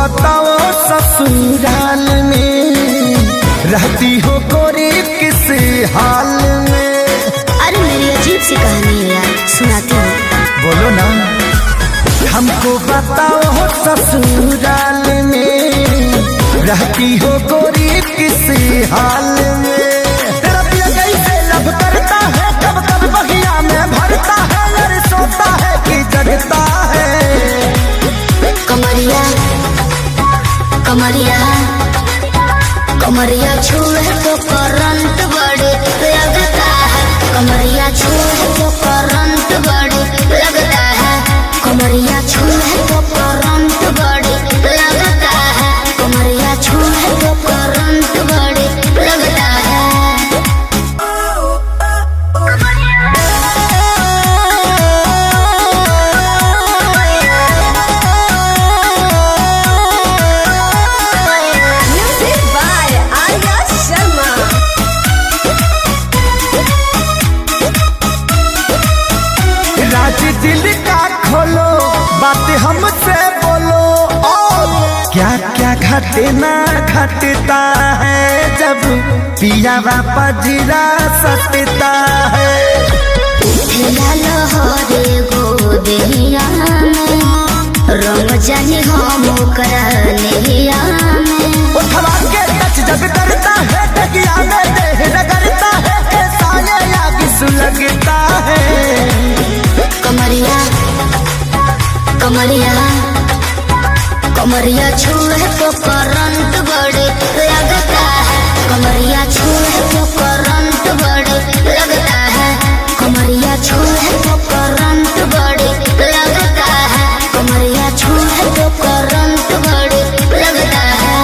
बताओ ससुराल में रहती हो गोरी किस हाल में। अरे मेरी अजीब सी कहानी है यार, सुनाती हूँ। बोलो ना। हमको बताओ ससुराल में रहती हो गोरी किस हाल में। तेरा पिया कैसे लब करता है, कब कब बगिया में भरता है, अरे सोता है कि जगता है। कमरिया कमरिया कमरिया छुए तो करंट बड़े लगता है। कमरिया छुए तो करंट बड़े लगता है। कमरिया छुए तो करंट बड़े लगता है। कमरिया छुए तो करंट बड़े लगता है। दिल का खोलो बात हमसे बोलो, और क्या क्या घटे ना घटता है जब पिया पजरा सटता है। लहरे गोदिया में रंग जाने हम करनिया में। उठवा के टच जब करता है टकिया में देह रगड़ता है, साये आग सुलगता है। कमरिया कमरिया कमरिया छुए तो करंट बड़े लगता है। कमरिया छुए तो करंट बड़े लगता है। कमरिया छुए तो करंट बड़े लगता है। कमरिया छुए तो करंट बड़े लगता है।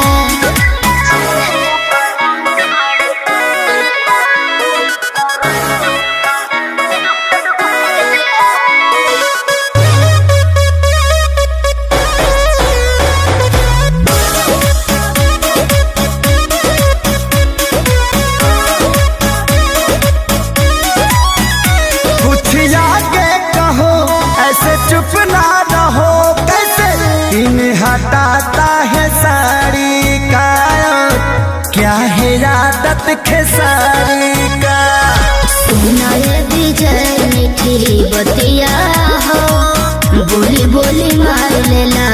चुप ना रहो कैसे दिन हटाता है साड़ी का, क्या है आदत खेसारी का। सुनाए विजय मीठी बतिया हो, बोली बोली मार लेला